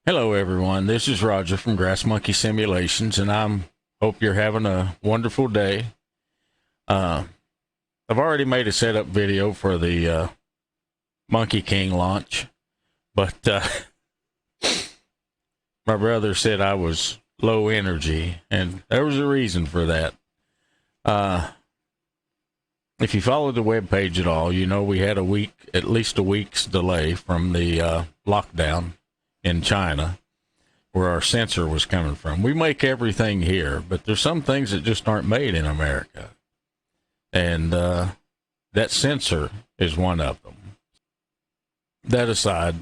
Hello everyone, this is Roger from Grass Monkey Simulations, and hope you're having a wonderful day. I've already made a setup video for the Monkey King launch, but my brother said I was low energy, and there was a reason for that. If you followed the web page at all, you know we had at least a week's delay from the lockdown in China, where our sensor was coming from. We make everything here, but there's some things that just aren't made in America. And that sensor is one of them. That aside,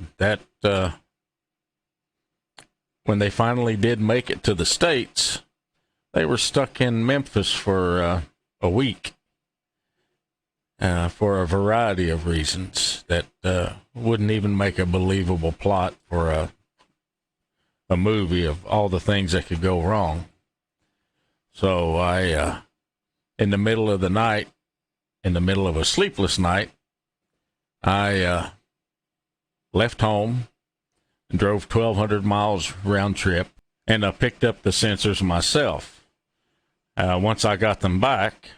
when they finally did make it to the States, they were stuck in Memphis for a week for a variety of reasons that wouldn't even make a believable plot for a movie of all the things that could go wrong. So I, in the middle of the night, in the middle of a sleepless night, I left home and drove 1,200 miles round trip, and I picked up the sensors myself. Once I got them back,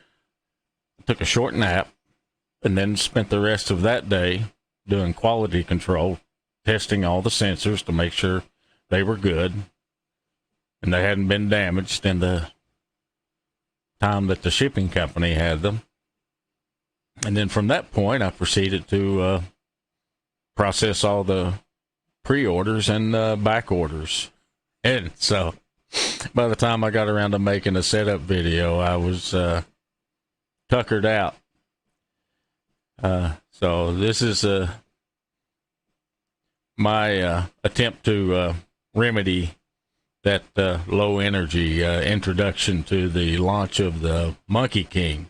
I took a short nap, and then spent the rest of that day doing quality control, testing all the sensors to make sure they were good and they hadn't been damaged in the time that the shipping company had them. And then from that point, I proceeded to process all the pre-orders and back orders. And so by the time I got around to making a setup video, I was tuckered out. So this is my attempt to remedy that low energy introduction to the launch of the Monkey King,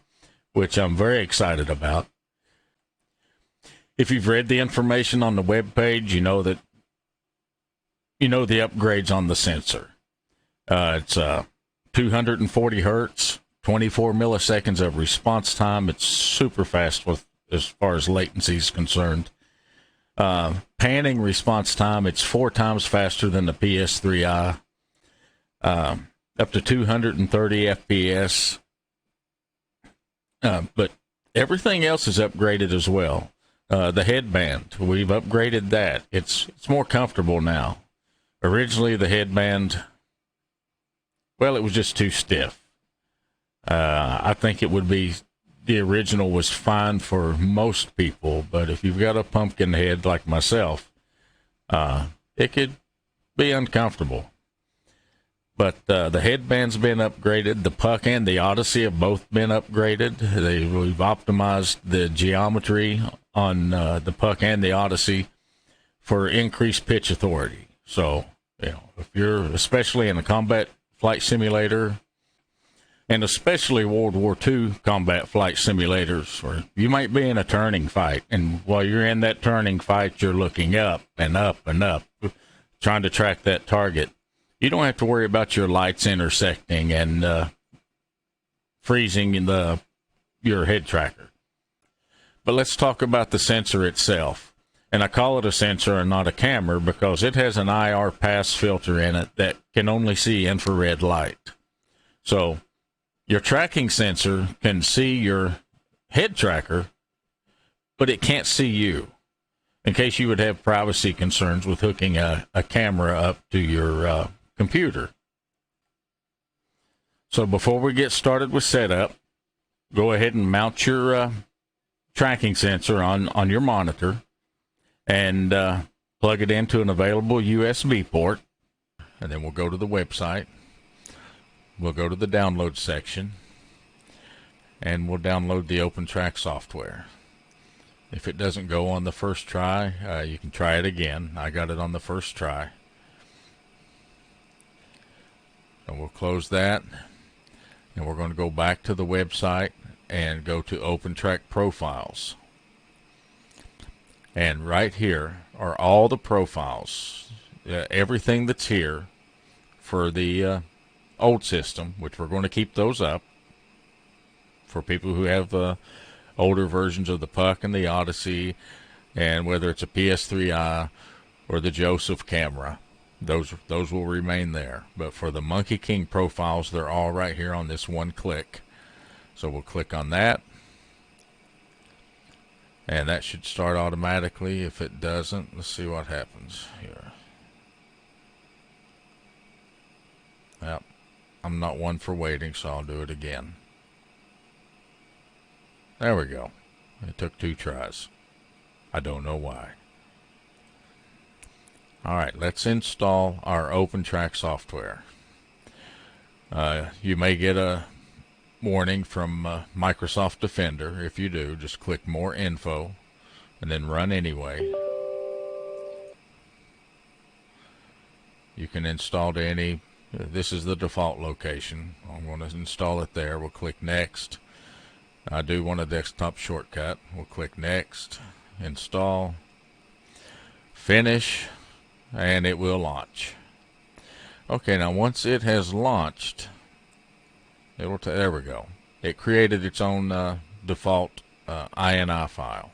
which I'm very excited about. If you've read the information on the web page, you know the upgrades on the sensor. It's 240 hertz, 24 milliseconds of response time. It's super fast as far as latency is concerned. Panning response time, it's 4 times faster than the PS3 Eye. Up to 230 FPS. But everything else is upgraded as well. The headband, we've upgraded that. It's more comfortable now. Originally, the headband, well, it was just too stiff. I think it would be, the original was fine for most people, but if you've got a pumpkin head like myself, it could be uncomfortable. But the headband's been upgraded. The Puck and the Odyssey have both been upgraded. We've optimized the geometry on the Puck and the Odyssey for increased pitch authority. So, if you're especially in a combat flight simulator, and especially World War II combat flight simulators, where you might be in a turning fight, and while you're in that turning fight, you're looking up and up and up, trying to track that target. You don't have to worry about your lights intersecting and freezing your head tracker. But let's talk about the sensor itself. And I call it a sensor and not a camera because it has an IR pass filter in it that can only see infrared light. So your tracking sensor can see your head tracker, but it can't see you, in case you would have privacy concerns with hooking a camera up to your computer. So before we get started with setup, go ahead and mount your tracking sensor on your monitor and plug it into an available USB port, and then we'll go to the website. We'll go to the download section, and we'll download the OpenTrack software. If it doesn't go on the first try, you can try it again. I got it on the first try. And we'll close that, and we're going to go back to the website and go to OpenTrack profiles. And right here are all the profiles, everything that's here for the old system, which we're going to keep those up for people who have older versions of the Puck and the Odyssey, and whether it's a PS3 Eye or the Joseph camera. those will remain there. But for the Monkey King profiles, they're all right here on this one click. So we'll click on that, and that should start automatically. If it doesn't, let's see what happens here. Yep, I'm not one for waiting, so I'll do it again. There we go. It took 2 tries. I don't know why. Alright, let's install our OpenTrack software. You may get a warning from Microsoft Defender. If you do, just click More Info and then Run Anyway. You can install to any, this is the default location. I'm going to install it there. We'll click Next. I do want a desktop shortcut. We'll click Next, Install, Finish, and it will launch. Okay, now once it has launched, it'll there we go. It created its own default INI file,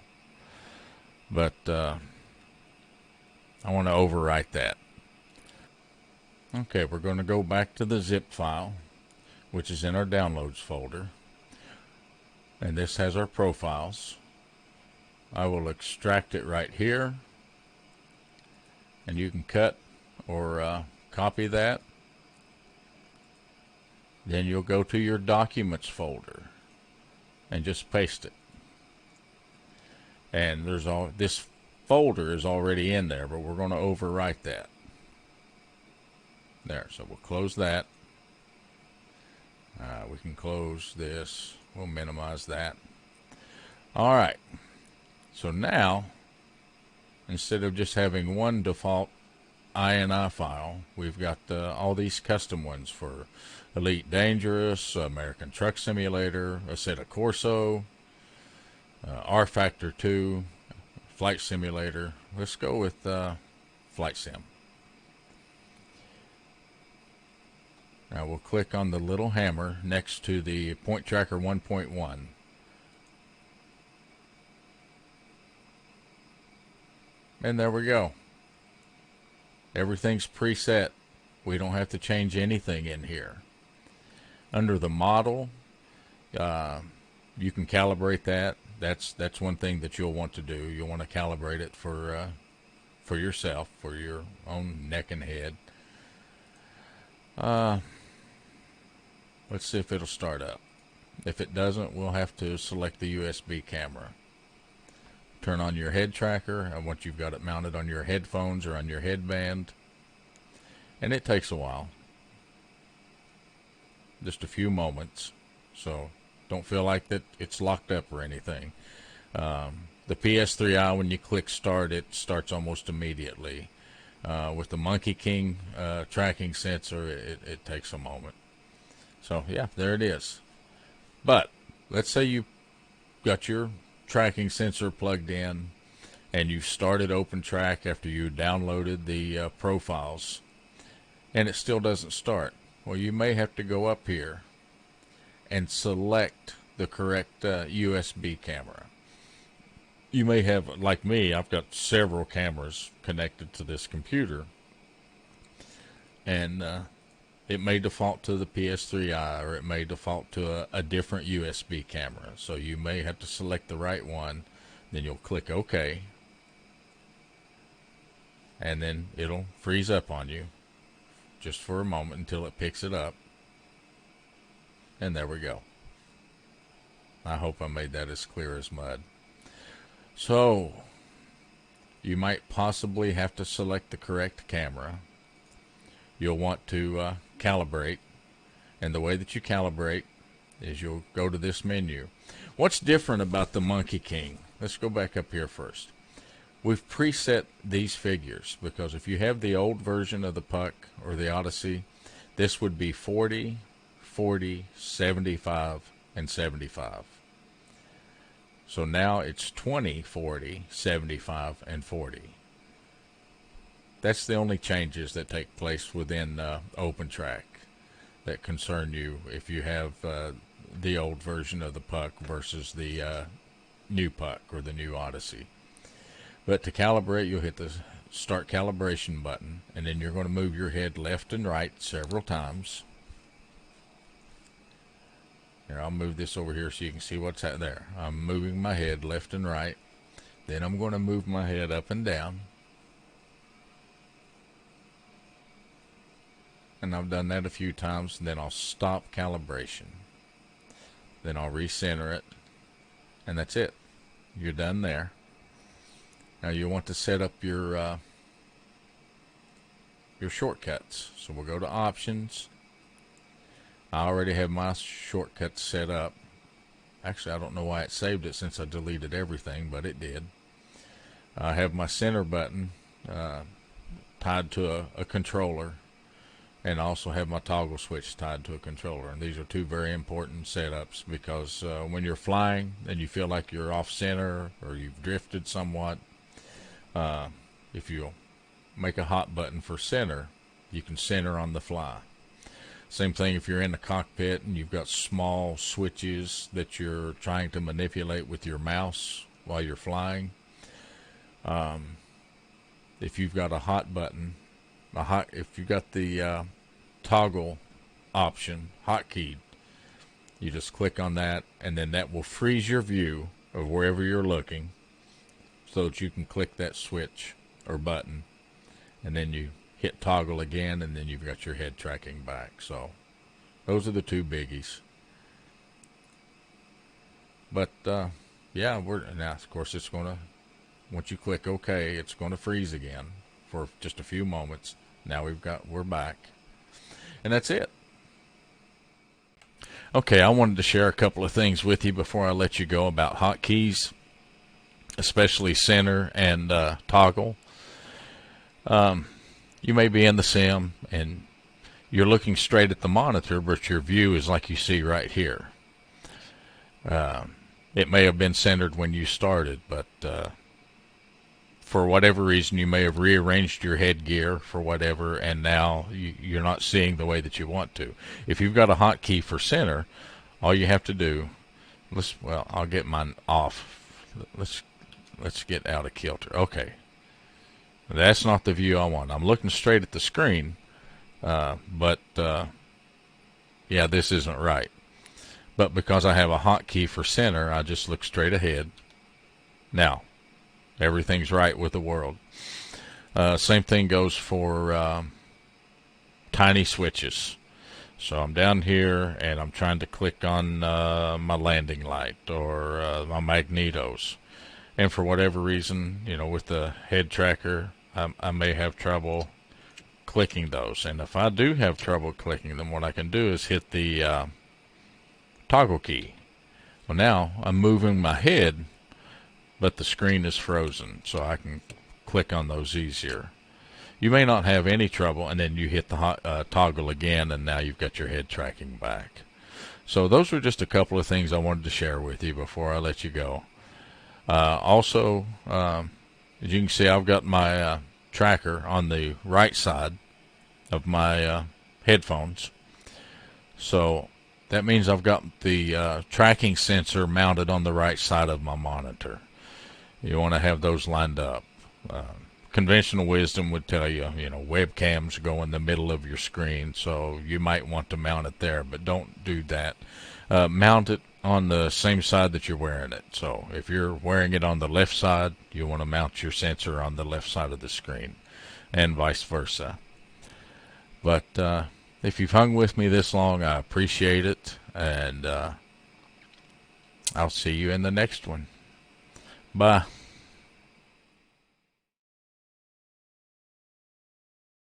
but I want to overwrite that. Okay, we're going to go back to the zip file, which is in our Downloads folder, and this has our profiles. I will extract it right here, and you can cut or copy that. Then you'll go to your Documents folder and just paste it. And this folder is already in there, but we're going to overwrite that. There, so we'll close that. We can close this. We'll minimize that. All right. So now, instead of just having one default INI file, we've got all these custom ones for Elite Dangerous, American Truck Simulator, Assetto Corso, R-Factor 2, Flight Simulator. Let's go with Flight Sim. Now we'll click on the little hammer next to the Point Tracker 1.1. And there we go. Everything's preset. We don't have to change anything in here. Under the model, you can calibrate that. That's one thing that you'll want to do. You'll want to calibrate it for yourself, for your own neck and head. Let's see if it'll start up. If it doesn't, we'll have to select the USB camera. Turn on your head tracker, and once you've got it mounted on your headphones or on your headband, and it takes a while, just a few moments, so don't feel like that it's locked up or anything. The PS3 Eye, when you click start, it starts almost immediately. With the Monkey King tracking sensor, it takes a moment. So yeah, there it is. But let's say you got your tracking sensor plugged in and you started OpenTrack after you downloaded the profiles, and it still doesn't start. Well, you may have to go up here and select the correct USB camera. You may have, like me, I've got several cameras connected to this computer, and it may default to the PS3 Eye, or it may default to a different USB camera. So you may have to select the right one. Then you'll click OK, and then it'll freeze up on you just for a moment until it picks it up. And there we go. I hope I made that as clear as mud. So you might possibly have to select the correct camera. You'll want to calibrate, and the way that you calibrate is you'll go to this menu. What's different about the Monkey King? Let's go back up here first. We've preset these figures because if you have the old version of the Puck or the Odyssey, this would be 40, 40, 75, and 75. So now it's 20, 40, 75, and 40. That's the only changes that take place within OpenTrack that concern you if you have the old version of the Puck versus the new Puck or the new Odyssey. But to calibrate, you'll hit the start calibration button, and then you're going to move your head left and right several times. Here, I'll move this over here so you can see what's out there. I'm moving my head left and right. Then I'm going to move my head up and down. And I've done that a few times, and then I'll stop calibration. Then I'll recenter it, and that's it. You're done there. Now you want to set up your shortcuts. So we'll go to options. I already have my shortcuts set up. Actually, I don't know why it saved it since I deleted everything, but it did. I have my center button tied to a controller, and I also have my toggle switch tied to a controller. And these are two very important setups, because when you're flying and you feel like you're off center or you've drifted somewhat, if you make a hot button for center, you can center on the fly. Same thing if you're in the cockpit and you've got small switches that you're trying to manipulate with your mouse while you're flying. If you've got a hot button, if you've got the toggle option hotkeyed, you just click on that, and then that will freeze your view of wherever you're looking, so that you can click that switch or button, and then you hit toggle again, and then you've got your head tracking back. So those are the two biggies. But yeah, now of course it's going to, once you click OK, it's going to freeze again for just a few moments. Now we're back, and that's it. Okay, I wanted to share a couple of things with you before I let you go about hotkeys, especially center and toggle. You may be in the sim and you're looking straight at the monitor, but your view is like you see right here. It may have been centered when you started, but for whatever reason you may have rearranged your headgear for whatever, and now you're not seeing the way that you want to. If you've got a hotkey for center, all you have to do, well, I'll get mine off. Let's get out of kilter. Okay, that's not the view I want. I'm looking straight at the screen, but yeah, this isn't right. But because I have a hotkey for center, I just look straight ahead. Now everything's right with the world. Same thing goes for tiny switches. So I'm down here and I'm trying to click on my landing light or my magnetos, and for whatever reason, with the head tracker, I may have trouble clicking those. And if I do have trouble clicking them, what I can do is hit the toggle key. Well, now I'm moving my head, but the screen is frozen, so I can click on those easier. You may not have any trouble, and then you hit the toggle again, and now you've got your head tracking back. So those were just a couple of things I wanted to share with you before I let you go. Also, as you can see, I've got my tracker on the right side of my headphones. So that means I've got the tracking sensor mounted on the right side of my monitor. You want to have those lined up. Conventional wisdom would tell you, webcams go in the middle of your screen, so you might want to mount it there, but don't do that. Mount it on the same side that you're wearing it. So if you're wearing it on the left side, you want to mount your sensor on the left side of the screen, and vice versa. But if you've hung with me this long, I appreciate it, and I'll see you in the next one. Bye.